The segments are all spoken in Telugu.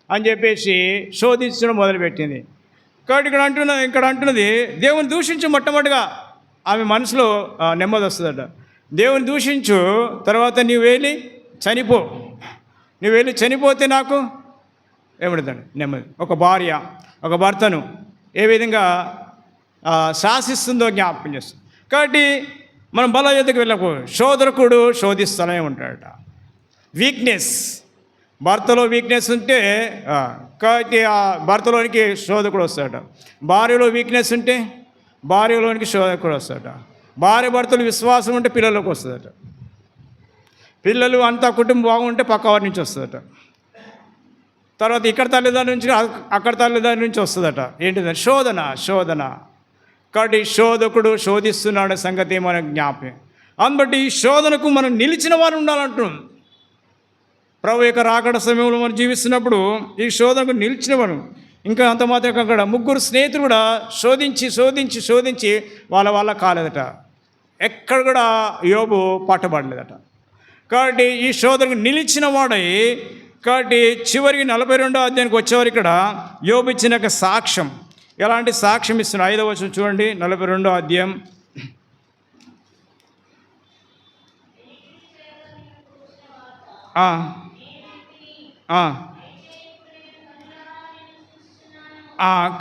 అని చెప్పేసి శోధించడం మొదలుపెట్టింది. కాబట్టి ఇక్కడ అంటున్నది దేవుని దూషించు. మొట్టమొదటిగా ఆమె మనసులో నెమ్మది వస్తుందట. దేవుని దూషించు, తర్వాత నువ్వు వెళ్ళి చనిపో. నువ్వు వెళ్ళి చనిపోతే నాకు ఏమిడదండి నెమ్మది. ఒక భార్య ఒక భర్తను ఏ విధంగా శాసిస్తుందో జ్ఞాపకం చేస్తుంది. కాబట్టి మనం బల యుద్ధకు వెళ్ళకు, శోధకుడు శోధిస్తూనే ఉంటాడట. వీక్నెస్, భర్తలో వీక్నెస్ ఉంటే కాబట్టి ఆ భర్తలోనికి శోధకుడు వస్తాడట. భార్యలో వీక్నెస్ ఉంటే భార్యలోనికి శోధకుడు వస్తాడట. భార్య భర్తలు విశ్వాసం ఉంటే పిల్లలకు వస్తుందట. పిల్లలు అంతా కుటుంబం బాగుంటే పక్క వారి నుంచి వస్తుందట. తర్వాత ఇక్కడ తల్లిదండ్రుల నుంచి అక్కడ తల్లిదండ్రుల నుంచి వస్తుందట. ఏంటిదంటే శోధన. కాబట్టి శోధకుడు శోధిస్తున్నాడు సంగతి మన జ్ఞాపకం. అందుబట్టి ఈ శోధనకు మనం నిలిచిన వారు ఉండాలంటున్నాం. ప్రభు యొక్క రాకడ సమయంలో మనం జీవిస్తున్నప్పుడు ఈ శోధనకు నిలిచిన వారు. ఇంకా అంత మాత్రం అక్కడ ముగ్గురు స్నేహితులు కూడా శోధించి వాళ్ళ కాలేదట. ఎక్కడ కూడా యోబు పట్టబడలేదట. కాబట్టి ఈ శోధనకు నిలిచిన వాడై, కాబట్టి చివరికి 42వ అధ్యాయానికి వచ్చేవారు ఇక్కడ యోబు ఇచ్చిన ఒక సాక్ష్యం. ఎలాంటి సాక్ష్యం ఇస్తున్నారు? 5వ వచనం చూడండి, 42వ అధ్యాయం.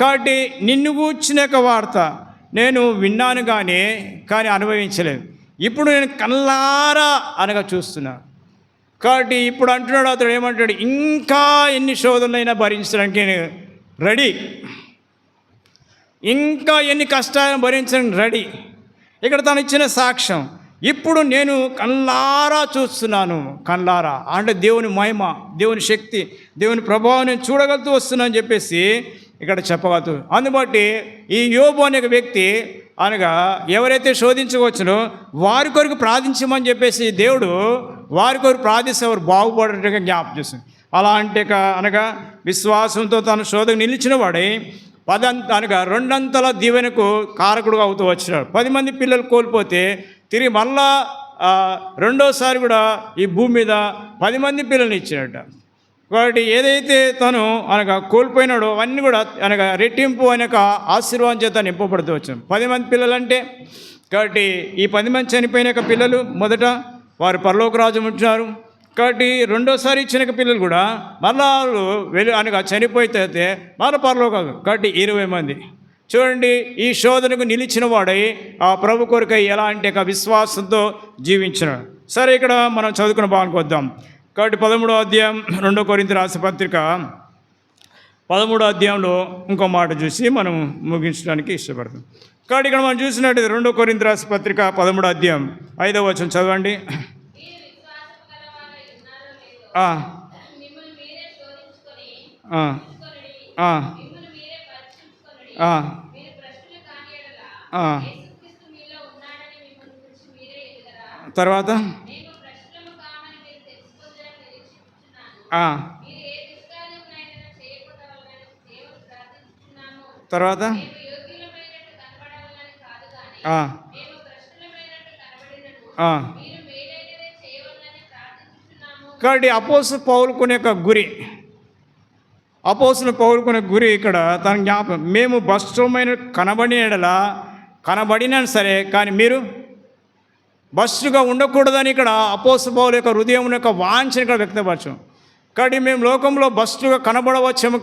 కాబట్టి నిన్ను గూర్చిన ఒక వార్త నేను విన్నాను కానీ అనుభవించలేదు. ఇప్పుడు నేను కళ్ళారా అనగా చూస్తున్నా. కాబట్టి ఇప్పుడు అంటున్నాడు, అతడు ఏమంటాడు, ఇంకా ఎన్ని శోధనలైనా భరించడానికి నేను రెడీ, ఇంకా ఎన్ని కష్టాలను భరించడానికి రెడీ. ఇక్కడ తను ఇచ్చిన సాక్ష్యం, ఇప్పుడు నేను కళ్ళారా చూస్తున్నాను. కళ్ళారా అంటే దేవుని మహిమ, దేవుని శక్తి, దేవుని ప్రభావం నేను చూడగలుగుతూ వస్తున్నా అని చెప్పేసి ఇక్కడ చెప్పగలుగుతూ. అందుబట్టి ఈ యోబు అనే వ్యక్తి అనగా ఎవరైతే శోధించవచ్చునో వారి కొరకు ప్రార్థించమని చెప్పేసి దేవుడు వారి కొరకు ప్రార్థిస్తే వారు బాగుపడేట్టుగా జ్ఞాపకం చేస్తుంది. అలా అంటే అనగా విశ్వాసంతో తను శోధకు నిలిచిన వాడై అనగా 2 అంతల దీవెనకు కారకుడుగా అవుతూ వచ్చినాడు. 10 మంది పిల్లలు కోల్పోతే తిరిగి మళ్ళా రెండోసారి కూడా ఈ భూమి మీద 10 మంది పిల్లల్ని ఇచ్చినట్ట. కాబట్టి ఏదైతే తను అనగా కోల్పోయినాడో అవన్నీ కూడా అనగా రెట్టింపు అనక ఆశీర్వాదం చేత నింపబడుతూ వచ్చాం. 10 మంది పిల్లలు అంటే, కాబట్టి ఈ 10 మంది చనిపోయిన పిల్లలు మొదట వారు పరలోక రాజ్యం ఉంటున్నారు. కాబట్టి రెండోసారి ఇచ్చిన పిల్లలు కూడా మళ్ళా అనగా చనిపోతే మళ్ళీ పరలోకం. కాబట్టి 20 మంది చూడండి. ఈ శోధనకు నిలిచిన వాడై ఆ ప్రభు కొరకై ఎలా అంటే విశ్వాసంతో జీవించినాడు. సరే, ఇక్కడ మనం చదువుకున్న భాగానికి వద్దాం. కాబట్టి 13వ అధ్యాయం 2 కొరింథీ రాసిన పత్రిక 13వ అధ్యాయంలో ఇంకో మాట చూసి మనం ముగించడానికి ఇష్టపడతాం. కాబట్టి ఇక్కడ మనం చూసినట్టు 2 కొరింథీ రాసిన పత్రిక 13వ అధ్యాయం 5వ వచనం చదవండి. తర్వాత తర్వాత కాబట్టి అపోస్తలుడు పౌలుకునే గురి ఇక్కడ తన జ్ఞాపకం. మేము భ్రష్టమైన కనబడినా సరే కానీ మీరు భ్రష్టుగా ఉండకూడదని ఇక్కడ అపోస్తలుడు పౌలు యొక్క హృదయం యొక్క వాంఛను ఇక్కడ వ్యక్తపరచం. కాబట్టి మేము లోకంలో భ్రష్టుగా కనబడవచ్చాము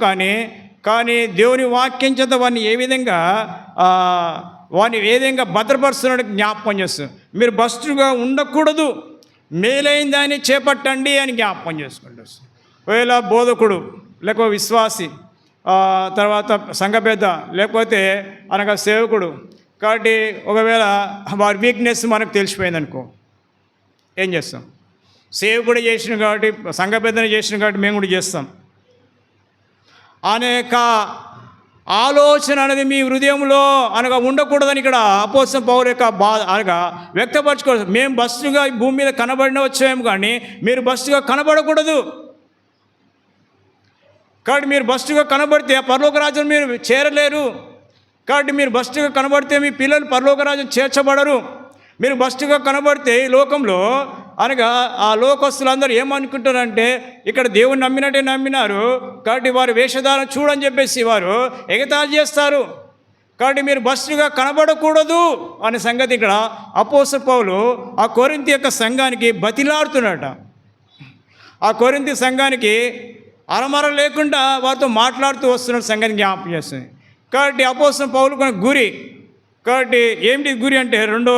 కానీ దేవుని వాక్యం చేత వారిని ఏ విధంగా భద్రపరుస్తున్నట్టు జ్ఞాపకం చేస్తాం. మీరు భ్రష్టుగా ఉండకూడదు, మేలైన దాన్ని చేపట్టండి అని జ్ఞాపకం చేసుకుంటూ వస్తాం. ఒకవేళ బోధకుడు లేకపోతే విశ్వాసి, తర్వాత సంఘ పెద్ద లేకపోతే అనగా సేవకుడు, కాబట్టి ఒకవేళ వారి వీక్నెస్ మనకు తెలిసిపోయిందనుకో ఏం చేస్తాం? సేవకుడు చేసిన కాబట్టి, సంఘ పెద్దను చేసిన కాబట్టి మేము కూడా చేస్తాం. అనేక ఆలోచన అనేది మీ హృదయంలో అనగా ఉండకూడదని ఇక్కడ అపోస్తలుడు పౌలు యొక్క అనగా వ్యక్తపరచుకోవచ్చు. మేము భ్రష్టుగా భూమి మీద కనబడిన వచ్చాము కానీ మీరు భ్రష్టుగా కనబడకూడదు. కాబట్టి మీరు భ్రష్టుగా కనబడితే పరలోక రాజ్యం మీరు చేరలేరు. కాబట్టి మీరు భ్రష్టుగా కనబడితే మీ పిల్లలు పరలోక రాజ్యం చేర్చబడరు. మీరు భ్రష్టుగా కనబడితే ఈ లోకంలో అనగా ఆ లోకస్తులందరూ ఏమనుకుంటారంటే ఇక్కడ దేవుని నమ్మినట్టే నమ్మినారు కాబట్టి వారి వేషధారణ చూడని చెప్పేసి వారు ఎగతాళి చేస్తారు. కాబట్టి మీరు భ్రష్టుగా కనబడకూడదు అనే సంగతి ఇక్కడ అపోస్తలుడు పౌలు ఆ కొరింథీ యొక్క సంఘానికి బతిలాడుతున్నాడట. ఆ కొరింథీ సంఘానికి అరమర లేకుండా వారితో మాట్లాడుతూ వస్తున్న సంఘానికి జ్ఞాపకం చేస్తుంది. కాబట్టి అపోస్తలుడు పౌలు కొన్న గురి, కాబట్టి ఏమిటి గురి అంటే 2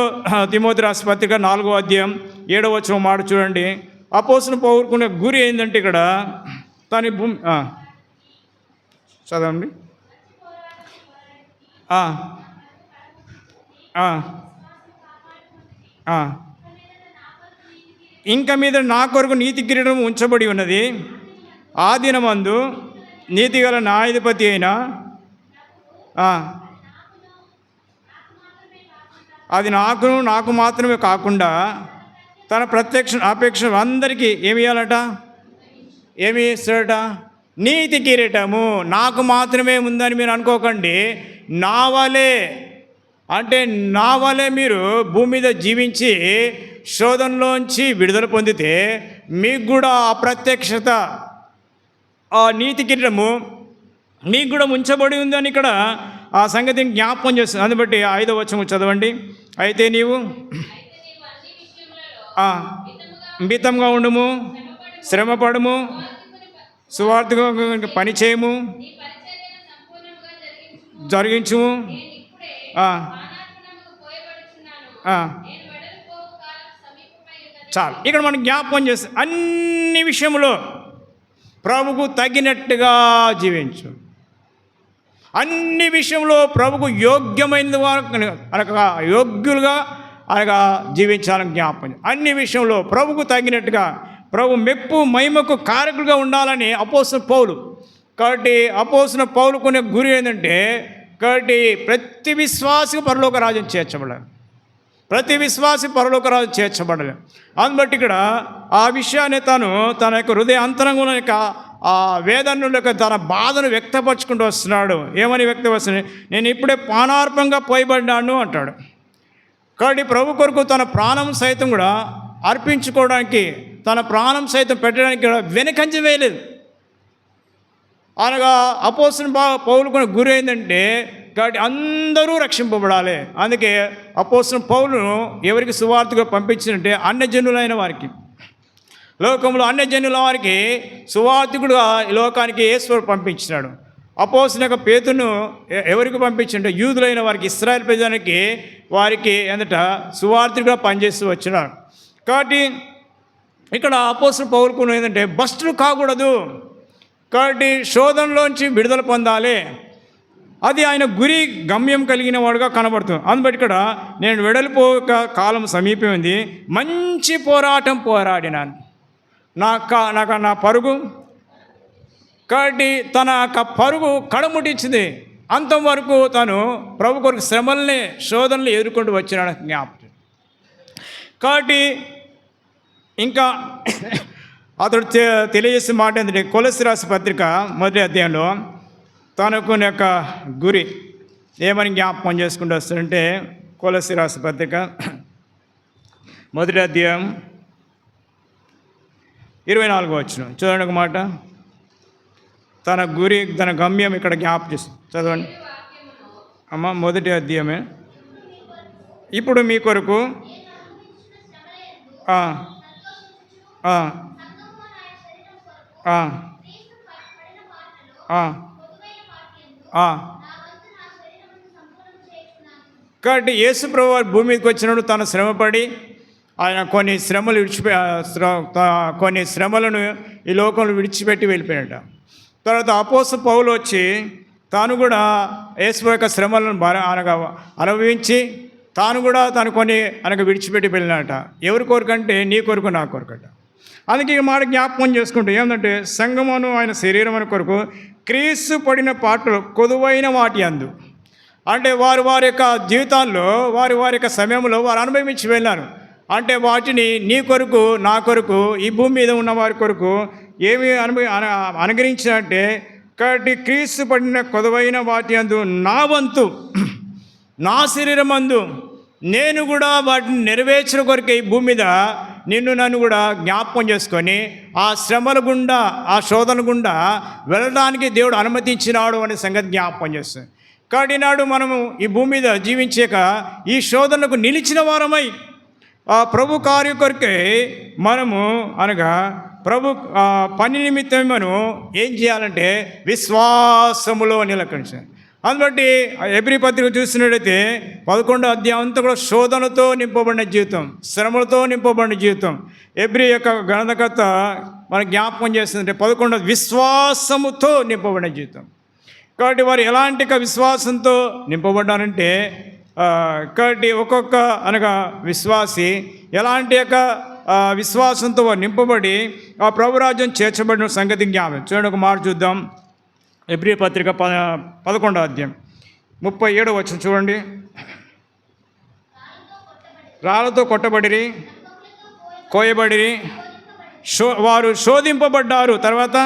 తిమోతి రాసిన పత్రిక 4వ అధ్యాయం 7వ వచనం మాట చూడండి. అపోస్తలుడు పౌలుకునే గురి ఏంటంటే ఇక్కడ తన భూమి చదవండి. ఇంక మీద నా కొరకు నీతి కిరీటం ఉంచబడి ఉన్నది. ఆ దినమందు నీతిగల న్యాయాధిపతి అయిన అది నాకు మాత్రమే కాకుండా తన ప్రత్యక్ష అపేక్ష అందరికీ ఏమి ఇవ్వాలట, ఏమి ఇస్తాడట? నీతి కిరీటము. నాకు మాత్రమే ఉందని మీరు అనుకోకండి. నా వలే అంటే నా వలే మీరు భూమి మీద జీవించి శోధనలోంచి విడుదల పొందితే మీకు కూడా అప్రత్యక్షత ఆ నీతి కిరీటము మీకు కూడా ఉంచబడి ఉందని ఇక్కడ ఆ సంగతిని జ్ఞాపకం చేస్తుంది. అందుని బట్టి 5వ వచనం చదవండి. అయితే నీవు మితంగా ఉండుము, శ్రమపడము, సువార్తగా పని చేయము, జరిగించుము. చాలు. ఇక్కడ మనం జ్ఞాపకం చేస్తాం అన్ని విషయంలో ప్రభుకు తగినట్టుగా జీవించు. అన్ని విషయంలో ప్రభుకు యోగ్యమైన వారు అనగా యోగ్యులుగా అనగా జీవించాలని జ్ఞాపకం. అన్ని విషయంలో ప్రభుకు తగినట్టుగా ప్రభు మెప్పు మహిమకు కారకులుగా ఉండాలని అపోస్తలుడు పౌలు. కాబట్టి అపోస్తలుడు పౌలుకునే గురి ఏంటంటే కాబట్టి ప్రతి విశ్వాసికి పరలోక రాజ్యం చేర్చబడాలి. ప్రతి విశ్వాసి పరలోక రాజ్యం చేర్చబడాలి. అందుబట్టి ఇక్కడ ఆ విషయాన్ని తన యొక్క హృదయ అంతరంగంలో యొక్క ఆ వేదనలో తన బాధను వ్యక్తపరచుకుంటూ వస్తున్నాడు. ఏమని వ్యక్తపరుస్తున్నాడు? నేను ఇప్పుడే పానార్పంగా పోయబడ్డాను అంటాడు. కాబట్టి ప్రభు కొరకు తన ప్రాణం సైతం కూడా అర్పించుకోవడానికి, తన ప్రాణం సైతం పెట్టడానికి వెనకంజ వేయలేదు. అనగా అపోస్తలుడు పౌలుకున్న గురి ఏంటంటే కాబట్టి అందరూ రక్షింపబడాలి. అందుకే అపోస్తలుడు పౌలును ఎవరికి సువార్తగా పంపించినట్టే అన్యజనులైన వారికి, లోకంలో అన్యజనుల వారికి సువార్తికుడుగా లోకానికి యేసు పంపించినాడు. అపోస్తలుని యొక్క పేతురును ఎవరికి పంపించింటే యూదులైన వారికి, ఇశ్రాయేలు ప్రజలకి వారికి ఏంటంట సువార్తికుడుగా పనిచేస్తూ వచ్చినాడు. కాబట్టి ఇక్కడ అపోస్తలుడు పౌలుకు ఏంటంటే భ్రష్టులు కాకూడదు. కాబట్టి శోధనలోంచి విడుదల పొందాలి. అది ఆయన గురి గమ్యం కలిగిన వాడుగా కనబడుతుంది. అందుబట్టి ఇక్కడ నేను వెడలిపోక కాలం సమీపమైంది, మంచి పోరాటం పోరాడినాను, నా పరుగు. కాబట్టి తన పరుగు కడముట్టించింది. అంతం వరకు తను ప్రభు కొరకు శ్రమల్ని శోధనలు ఎదుర్కొంటూ వచ్చినాడు జ్ఞాపకం. కాబట్టి ఇంకా అతడు తెలియజేసే మాట ఏంటంటే కొలస్సీ రాసిన పత్రిక 1వ అధ్యాయంలో తనకు యొక్క గురి ఏమని జ్ఞాపకం చేసుకుంటూ వస్తుందంటే కొలస్సీ రాసిన పత్రిక 1వ అధ్యాయం 24వ వచనం చూడండి. ఒక మాట, తన గురి తన గమ్యం ఇక్కడ జ్ఞాపకం చేస్తుంది. చదవండి అమ్మ. 1వ అధ్యాయమే. ఇప్పుడు మీ కొరకు కాబట్టి యేసు ప్రభువు భూమి మీదకి వచ్చినప్పుడు తను శ్రమపడి ఆయన కొన్ని శ్రమలను ఈ లోకంలో విడిచిపెట్టి వెళ్ళిపోయాడు. తర్వాత అపోస్తలుడు పౌలు వచ్చి తాను కూడా యేసు యొక్క శ్రమలను అనగా అనుభవించి తాను కూడా తను కొన్ని అనగా విడిచిపెట్టి వెళ్ళినట. ఎవరి కొరకంటే నీ కొరకు నా కొరకట. అందుకే ఈ మాట జ్ఞాపకం చేసుకుంటూ ఏంటంటే సంఘమును ఆయన శరీరం అని కొరకు క్రీస్తు పడిన పాటలు కొదువైన వాటి అందు అంటే వారి యొక్క జీవితాల్లో వారి యొక్క సమయంలో వారు అనుభవించి వెళ్ళారు. అంటే వాటిని నీ కొరకు నా కొరకు ఈ భూమి మీద ఉన్న వారి కొరకు ఏమి అనుగ్రహించినట్టే. కాబట్టి క్రీస్తు పడిన కొదువైన వాటి అందు నా వంతు, నా శరీరం అందు నేను కూడా వాటిని నెరవేర్చిన కొరకు ఈ భూమి మీద నిన్ను నన్ను కూడా జ్ఞాపకం చేసుకొని ఆ శ్రమల గుండా ఆ శోధన గుండా వెళ్ళడానికి దేవుడు అనుమతించినాడు అనే సంగతి జ్ఞాపకం చేస్తుంది. కాబట్టి నాడు మనము ఈ భూమి మీద జీవించాక ఈ శోధనకు నిలిచిన వారమై ఆ ప్రభు కార్య కొరకై మనము అనగా ప్రభు పని నిమిత్తం మనం ఏం చేయాలంటే విశ్వాసములో నిలకరించాలి. అందుబట్టి ఎబ్రీ పత్రిక చూసినట్టయితే 11వ అధ్యాయం అంతా కూడా శోధనతో నింపబడిన జీవితం, శ్రమలతో నింపబడిన జీవితం. ఎబ్రీ యొక్క గ్రంథకర్త మనకు జ్ఞాపకం చేస్తుందంటే 11వ విశ్వాసముతో నింపబడిన జీవితం. కాబట్టి వారు ఎలాంటి విశ్వాసంతో నింపబడ్డారంటే కాబట్టి ఒక్కొక్క అనగా విశ్వాసి ఎలాంటి యొక్క విశ్వాసంతో వారు నింపబడి ఆ ప్రభురాజ్యం చేర్చబడిన సంగతి జ్ఞాపకం. చూడండి, ఒక మాట చూద్దాం. ఎబ్రీ పత్రిక 11వ అధ్యాయం 37వ వచనం చూడండి. రాళ్ళతో కొట్టబడిరి, కోయబడిరి, వారు శోధింపబడ్డారు. తర్వాత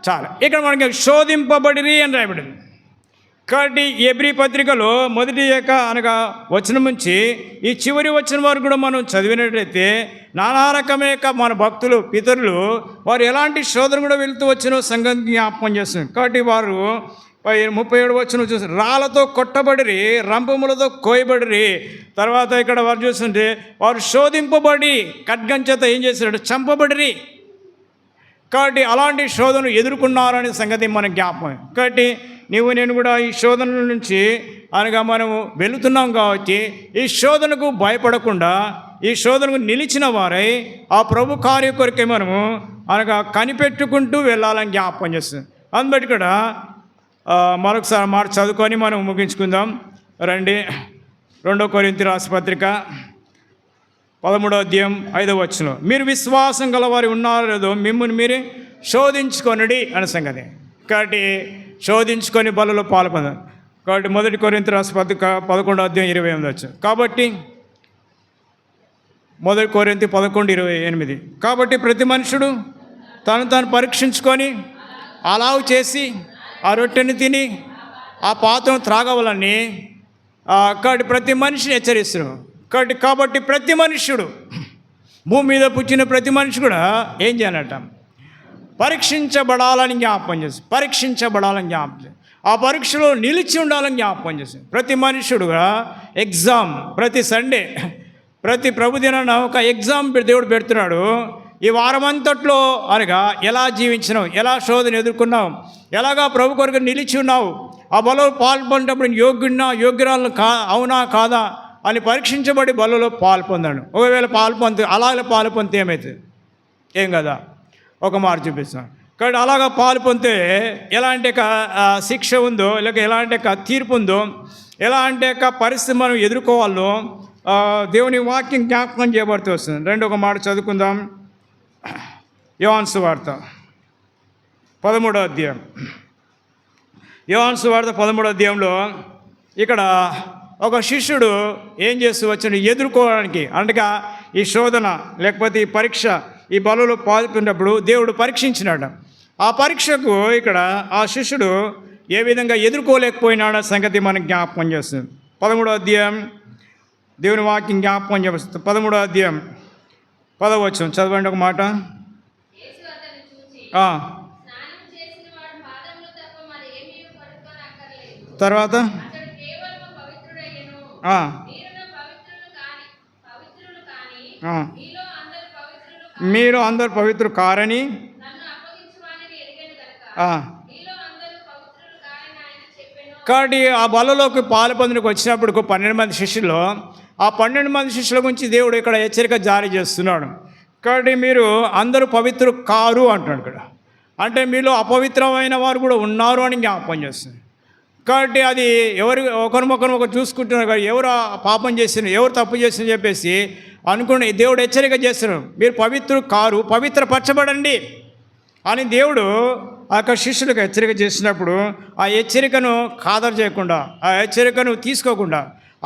చాలా ఇక్కడ మనకి శోధింపబడిరి అని రాయబడింది. కాబట్టి ఎబ్రీ పత్రికలో మొదటి యొక్క అనగా వచనం నుంచి ఈ చివరి వచనం వరకు కూడా మనం చదివినట్లయితే నానా రకమే మన భక్తులు పితరులు వారు ఎలాంటి శోధన కూడా వెళుతూ వచ్చిన సంగతి జ్ఞాపకం చేస్తుంది. కాబట్టి వారు 37వ వచనం చూసి రాళ్ళతో కొట్టబడిరి, రంపములతో కోయబడిరి. తర్వాత ఇక్కడ వారు చూస్తుంటే వారు శోధింపబడి ఖడ్గం చేత ఏం చేశారు, చంపబడిరి. కాబట్టి అలాంటి శోధనలు ఎదుర్కొన్నారనే సంగతి మనకు జ్ఞాపకం. కాబట్టి నీవు నేను కూడా ఈ శోధనల నుంచి అనగా మనము వెళుతున్నాం కాబట్టి ఈ శోధనకు భయపడకుండా ఈ శోధనకు నిలిచిన వారై ఆ ప్రభు కార్య కొరకే మనము అనగా కనిపెట్టుకుంటూ వెళ్ళాలని జ్ఞాపకం చేస్తుంది. అందుబట్టి కూడా మరొకసారి మాట చదువుకొని మనం ముగించుకుందాం రండి. 2 కొరింథీ రాసిన పత్రిక 13వ అధ్యాయం 5వ వచనం, మీరు విశ్వాసం గలవారు ఉన్నారో లేదో మిమ్మల్ని మీరే శోధించుకొనుడి అనే సంగతి. కాబట్టి శోధించుకొని బలలో పాల్పొందాం. కాబట్టి 1 కొరింథీ రాసిన పత్రిక 11వ అధ్యాయం 28వ వచనం. కాబట్టి 1 కొరింథీ 11:28. కాబట్టి ప్రతి మనుషుడు తాను పరీక్షించుకొని అలావు చేసి ఆ రొట్టెని తిని ఆ పాత్రను త్రాగవాలని కాబట్టి ప్రతి మనిషిని హెచ్చరిస్తున్నాం. కాబట్టి ప్రతి మనుష్యుడు భూమి మీద పుట్టిన ప్రతి మనిషి కూడా ఏం చేయాలట, పరీక్షించబడాలని జ్ఞాపకం చేసి ఆ పరీక్షలో నిలిచి ఉండాలని జ్ఞాపకం చేసి ప్రతి మనుష్యుడు కూడా ఎగ్జామ్ ప్రతి సండే ప్రతి ప్రభుదినాన ఒక ఎగ్జామ్ దేవుడు పెడుతున్నాడు. ఈ వారమంతట్లో అనగా ఎలా జీవించినావు, ఎలా శోధన ఎదుర్కొన్నావు, ఎలాగా ప్రభు కొరకు నిలిచి ఉన్నావు, ఆ బలలో పాల్పొందినప్పుడు యోగ్యురాలను అవునా కాదా అని పరీక్షించబడి బలలో పాల్పొందాడు. ఒకవేళ అలాగే పాల్పొందితే ఏమవుతుంది, ఏం కదా, ఒక మాట చూపిస్తాను. కాబట్టి అలాగా పాల్పొందితే ఎలాంటి శిక్ష ఉందో, లేక ఎలాంటి తీర్పు ఉందో, ఎలాంటి పరిస్థితి మనం ఎదుర్కోవాలో దేవుని వాక్యం జ్ఞాపకం చేయబడుతూ వస్తుంది. రెండు ఒక మాట చదువుకుందాం. యోహాను సువార్త 13వ అధ్యాయం. యోహాను సువార్త 13వ అధ్యాయంలో ఇక్కడ ఒక శిష్యుడు ఏం చేస్తూ వచ్చాడు ఎదుర్కోవడానికి, అనగా ఈ శోధన లేకపోతే ఈ పరీక్ష ఈ బలలో పాల్గొన్నప్పుడు దేవుడు పరీక్షించినాడు. ఆ పరీక్షకు ఇక్కడ ఆ శిష్యుడు ఏ విధంగా ఎదుర్కోలేకపోయినాడో సంగతి మనకు జ్ఞాపకం చేస్తుంది. 13వ అధ్యాయం దేవుని వాక్యం జ్ఞాపకం చేస్తుంది. 13వ అధ్యాయం 10వ వచనం చదవండి ఒక మాట. తర్వాత మీరు అందరు పవిత్రులు కారని కాబట్టి ఆ బలలోకి పాలుపొందుకు వచ్చినప్పుడు 12 మంది శిష్యులు, ఆ 12 మంది శిష్యుల గురించి దేవుడు ఇక్కడ హెచ్చరిక జారీ చేస్తున్నాడు. కాబట్టి మీరు అందరూ పవిత్రులు కారు అంటున్నాడు ఇక్కడ. అంటే మీలో అపవిత్రమైన వారు కూడా ఉన్నారు అని జ్ఞాపకం చేస్తుంది. కాబట్టి అది ఒకరు చూసుకుంటున్నారు. కానీ ఎవరు పాపం చేస్తున్నారు, ఎవరు తప్పు చేస్తున్నారు చెప్పేసి అనుకుని దేవుడు హెచ్చరిక చేస్తున్నారు. మీరు పవిత్రులు కారు, పవిత్రపరచబడండి అని దేవుడు ఆ యొక్క శిష్యులకు హెచ్చరిక చేసినప్పుడు ఆ హెచ్చరికను ఖాతరు చేయకుండా, ఆ హెచ్చరికను తీసుకోకుండా,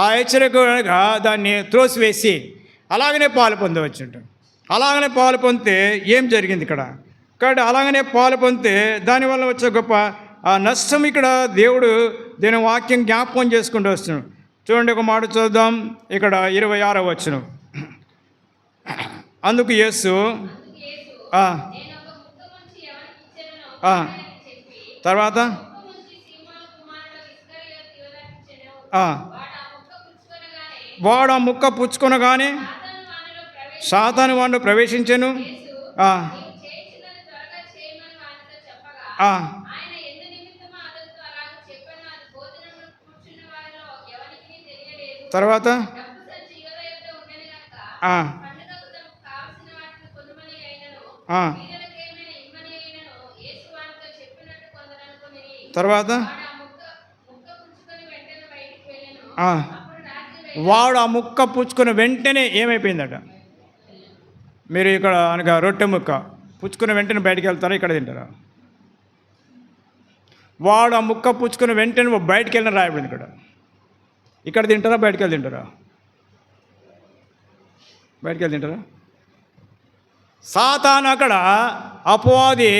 ఆ హెచ్చరికగా దాన్ని త్రోసివేసి అలాగనే పాలు పొందవచ్చు. అలాగనే పాలు పొందితే ఏం జరిగింది ఇక్కడ? కాబట్టి అలాగనే పాలు పొందితే దానివల్ల వచ్చే గొప్ప ఆ నష్టం ఇక్కడ దేవుడు దీని వాక్యం జ్ఞాపకం చేసుకుంటూ వస్తున్నాడు. చూడండి ఒక మాట చూద్దాం. ఇక్కడ 26వ వచనం. అందుకు యేసు ఆ, ఆ, తర్వాత ఆ, వాడు ఆ ముక్క పుచ్చుకొనగానే సాతాను వాడిని ప్రవేశించెను. ఆ, ఆ, తర్వాత ఆ, ఆ, తర్వాత ఆ, వాడు ఆ ముక్క పుచ్చుకున్న వెంటనే ఏమైపోయిందట? మీరు ఇక్కడ అనగా రొట్టె ముక్క పుచ్చుకున్న వెంటనే బయటికి వెళ్తారా, ఇక్కడ తింటారా? వాడు ఆ ముక్క పుచ్చుకున్న వెంటనే బయటికి వెళ్ళిన రాయబడింది. ఇక్కడ తింటారా, బయటికి వెళ్ళి తింటారా? బయటికి వెళ్ళి తింటారా? సాతాను అక్కడ అపవాది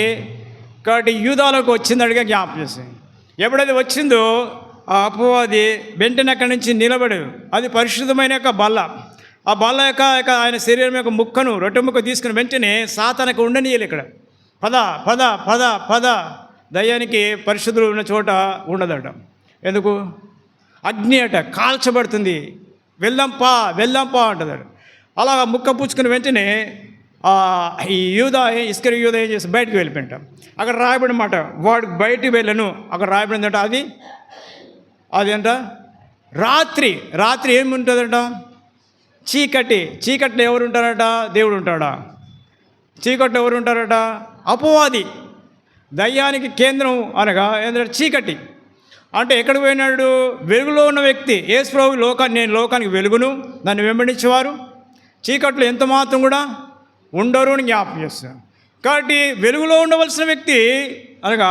కాబట్టి యూదాలోకి వచ్చిందడిగా జ్ఞాపకం చేసింది. ఎప్పుడైతే వచ్చిందో ఆ అపవాది వెంటనే అక్కడి నుంచి నిలబడి, అది పరిశుద్ధమైన యొక్క బల్ల, ఆ బల్ల యొక్క ఆయన శరీరం యొక్క ముక్కను రొట్టె ముక్క తీసుకుని వెంటనే సాతానుకు ఉండనీయాలి. ఇక్కడ పద పద పద పద, దయ్యానికి పరిశుద్ధులు ఉన్న చోట ఉండదట. ఎందుకు? అగ్ని అట, కాల్చబడుతుంది, వెళ్దాంపా వెళ్దాంపా అంటుందట. అలా ముక్క పుచ్చుకుని వెంటనే ఈ ఇస్కరి యూదా ఏం చేసి బయటకు వెళ్ళిపోయింటాం. అక్కడ రాయబడిన మాట, వాడు బయటికి వెళ్ళను, అక్కడ రాయబడిందట. అది అంట రాత్రి ఏముంటుందంట? చీకట్లో ఎవరు ఉంటారట? దేవుడు ఉంటాడా? చీకట్లో ఎవరు ఉంటారట? అపవాది, దయ్యానికి కేంద్రం అనగా ఏంటంటే చీకటి. అంటే ఎక్కడికి పోయినాడు? వెలుగులో ఉన్న వ్యక్తి యేసు ప్రభు నేను లోకానికి వెలుగును, నన్ను వెంబడించేవారు చీకట్లో ఎంత మాత్రం కూడా ఉండరు అని జ్ఞాపకం చేస్తాను. కాబట్టి వెలుగులో ఉండవలసిన వ్యక్తి అనగా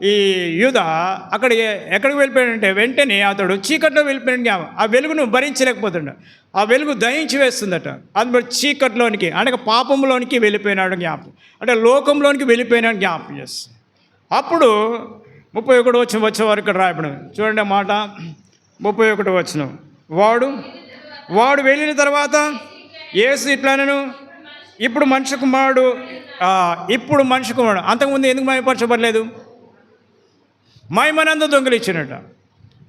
ఈ యూదా ఎక్కడికి వెళ్ళిపోయాడంటే వెంటనే అతడు చీకట్లో వెళ్ళిపోయాడు జ్ఞాపకం. ఆ వెలుగును భరించలేకపోతుండ, ఆ వెలుగు దహించి వేస్తుందట. అందులో చీకట్లోనికి అనగా పాపంలోనికి వెళ్ళిపోయినాడు జ్ఞాపకం, అంటే లోకంలోనికి వెళ్ళిపోయినాడు జ్ఞాపకం చేస్తాను. అప్పుడు 31 వచనం వచ్చే వారు ఇక్కడ రాయబడింది. చూడండి ఆ మాట, 31 వచనం. వాడు వెళ్ళిన తర్వాత యేసు ఇట్లానను, ఇప్పుడు మనిషి కుమారుడు అంతకుముందు ఎందుకు మహిమపరచబడలేదు? మహిమనంతా దొంగలిచ్చినట.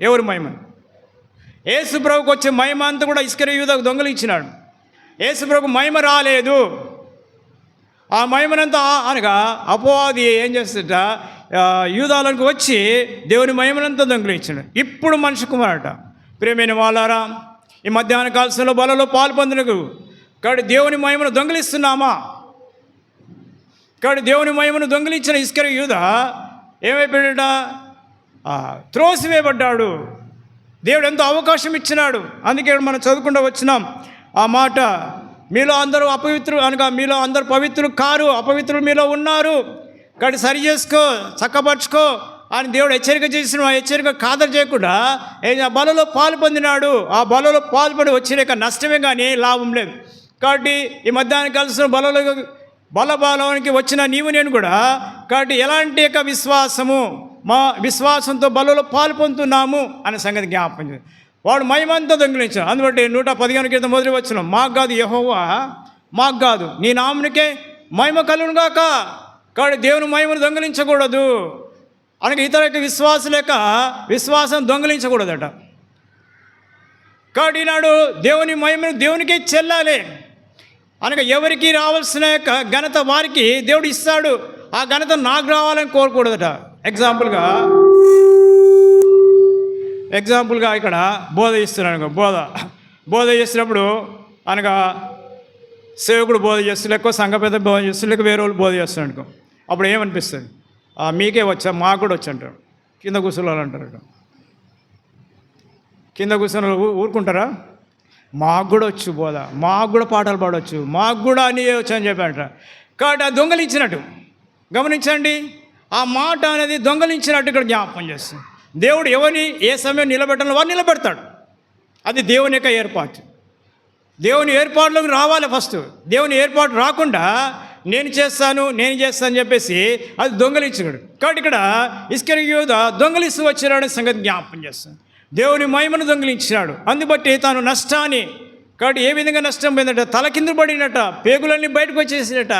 ఎవరు మహిమను? యేసు ప్రభుకు వచ్చే మహిమ అంతా కూడా ఇస్కరి యూదాకు దొంగలిచ్చినాడు. యేసు ప్రభుకు మహిమ రాలేదు. ఆ మహిమనంతా అనగా అపవాది ఏం చేస్తుంట, యూదాలకు వచ్చి దేవుని మహిమనంతా దొంగలించాడు. ఇప్పుడు మనిషి కుమారుట. ప్రియమైన వాళ్ళారా, ఈ మధ్యాహ్న కాలంలో బలలో పాల్పొందునకు కాబట్టి దేవుని మహిమను దొంగిలిస్తున్నామా? కాబట్టి దేవుని మహిమను దొంగిలించిన ఇస్కరి యూదా ఏమైపోయాడట? త్రోసివేయబడ్డాడు. దేవుడు ఎంతో అవకాశం ఇచ్చినాడు. అందుకే మనం చదువుకుంటూ వచ్చినాం ఆ మాట, మీలో అందరూ అపవిత్రులు అనగా మీలో అందరూ పవిత్రులు కారు, అపవిత్రులు మీలో ఉన్నారు, కాబట్టి సరి చేసుకో, చక్కపరుచుకో అని దేవుడు హెచ్చరిక చేసిన. ఆ హెచ్చరిక ఖాతరు చేయకుండా ఆ బలలో పాలు పొందినాడు. ఆ బలలో పాల్పడి వచ్చిన నష్టమే కానీ లాభం లేదు. కాబట్టి ఈ మధ్యాహ్నం కలిసిన బలబాలానికి వచ్చిన నీవు నేను కూడా కాబట్టి ఎలాంటి యొక్క మా విశ్వాసంతో బలలో పాలు పొందుతున్నాము అనే సంగతి జ్ఞాపకం చేయాలి. వాడు మహిమంతా దొంగిలించాడు. అందుబట్టి 115 క్రితం మొదలు వచ్చిన, మాకు కాదు యెహోవా, మాకు కాదు నీ నామునికే మహిమ కలుగునుగాక. కాబట్టి దేవుని మహిమను దొంగిలించకూడదు అనగా ఇతర యొక్క విశ్వాసం దొంగిలించకూడదట. కాబట్టి ఈనాడు దేవుని మహిమను దేవునికే చెల్లాలి అనగా ఎవరికి రావాల్సిన యొక్క ఘనత వారికి దేవుడు ఇస్తాడు. ఆ ఘనత నాకు రావాలని కోరకూడదట. ఎగ్జాంపుల్గా ఇక్కడ బోధ ఇస్తున్నాను. బోధ చేసినప్పుడు అనగా సేవకుడు బోధ చేస్తూ, లేక సంఘ పెద్ద బోధ చేస్తూ, లేక వేరే వాళ్ళు బోధ చేస్తున్నాడు అనుకో, అప్పుడు ఏమనిపిస్తుంది? మీకే వచ్చా, మాకు కూడా వచ్చి అంటారు. కింద కూర్చోవాలి అంటారు. కింద కూర్చొని ఊరుకుంటారా? మాకు కూడా వచ్చు బోధ, మాకు కూడా పాటలు పాడవచ్చు, మాకు కూడా అన్నీ వచ్చు అని చెప్పి అంటారు. కాబట్టి ఆ దొంగలించినట్టు గమనించండి, ఆ మాట అనేది దొంగలించినట్టు ఇక్కడ జ్ఞాపకం చేస్తుంది. దేవుడు ఎవరిని ఏ సమయం నిలబెట్టాలో వారు నిలబెడతాడు. అది దేవుని యొక్క ఏర్పాటు. దేవుని ఏర్పాటులోకి రావాలి ఫస్ట్. దేవుని ఏర్పాటు రాకుండా నేను చేస్తాను అని చెప్పేసి అది దొంగలించాడు. కాబట్టి ఇక్కడ ఇస్కరి యూదా దొంగలిస్తూ వచ్చినాడని సంగతి జ్ఞాపకం చేస్తాను. దేవుని మహిమను దొంగిలించినాడు. అందుబట్టి తాను నష్టాన్ని కాబట్టి ఏ విధంగా నష్టం పోయిందట, తల కింద పడినట, పేగులన్నీ బయటకు వచ్చేసినట.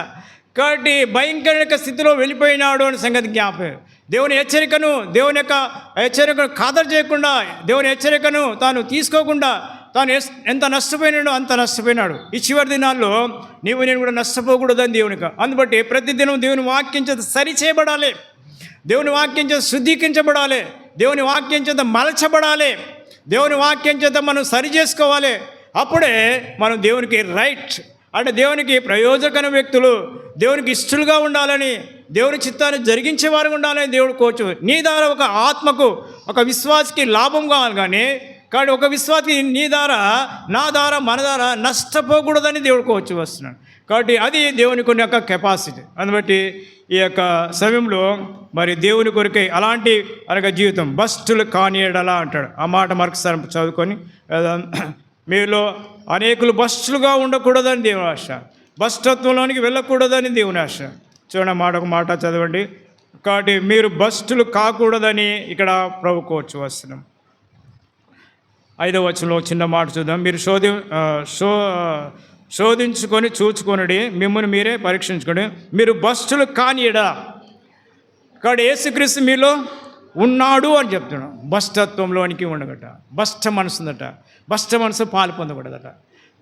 కాబట్టి భయంకర స్థితిలో వెళ్ళిపోయినాడు అనే సంగతి జ్ఞాపకం. దేవుని హెచ్చరికను ఖాతరు చేయకుండా, దేవుని హెచ్చరికను తాను తీసుకోకుండా తాను ఎంత నష్టపోయినాడో అంత నష్టపోయినాడు. ఈ చివరి దినాల్లో నీవు నేను కూడా నష్టపోకూడదని దేవునికి. అందుబట్టి ప్రతిదినం దేవుని వాక్యం చేత సరి చేయబడాలి, దేవుని వాక్యం చేత శుద్ధీకరించబడాలి, దేవుని వాక్యం చేత మలచబడాలి, దేవుని వాక్యం చేత మనం సరి చేసుకోవాలి. అప్పుడే మనం దేవునికి రైట్ అంటే దేవునికి ప్రయోజకమైన వ్యక్తులు, దేవునికి ఇష్టలుగా ఉండాలని, దేవుని చిత్తాన్ని జరిగించేవారు ఉండాలని దేవుడు కోచు. నీ ద్వారా ఒక ఆత్మకు, ఒక విశ్వాసకి లాభం కావాలి, కానీ ఒక విశ్వాసి నీ ద్వారా, నా ద్వారా, మన ద్వారా నష్టపోకూడదని దేవుడు కోచు వస్తున్నాడు. కాబట్టి అది దేవుని కొన్ని యొక్క కెపాసిటీ. అందుబట్టి ఈ యొక్క సమయంలో మరి దేవుని కొరికే అలాంటి అనగా జీవితం బస్టులు కానియడలా అంటాడు. ఆ మాట మరొకసారి చదువుకొని, మీలో అనేకులు బస్టులుగా ఉండకూడదని దేవుని ఆశ, బస్టత్వంలోనికి వెళ్ళకూడదని దేవుని ఆశ. చూడండి ఒక మాట చదవండి. కాబట్టి మీరు బస్టులు కాకూడదని ఇక్కడ ప్రభు కోచు వస్తున్నాం. 5వ వచనంలో చిన్న మాట చూద్దాం. మీరు శోధించుకొని చూచుకొనుడి, మిమ్మల్ని మీరే పరీక్షించుకోండి, మీరు బస్టులు కానియడా. కాబట్టి యేసుక్రీస్తు మీలో ఉన్నాడు అని చెప్తున్నాడు. బస్టత్వంలోనికి ఉండగట, బస్ట మనసు ఉందట, బస్ట మనసు పాలు పొందకూడదట.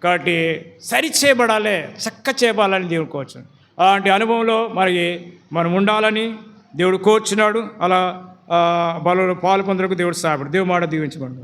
కాబట్టి సరి చేయబడాలి, చక్క చేయబడాలని దేవుడు కోరుచు. అలాంటి అనుభవంలో మరి మనం ఉండాలని దేవుడు కోరుచున్నాడు. అలా బలలో పాలు పొందడానికి దేవుడు సాయపడు. దేవుడు మాట దీవించుకోండి.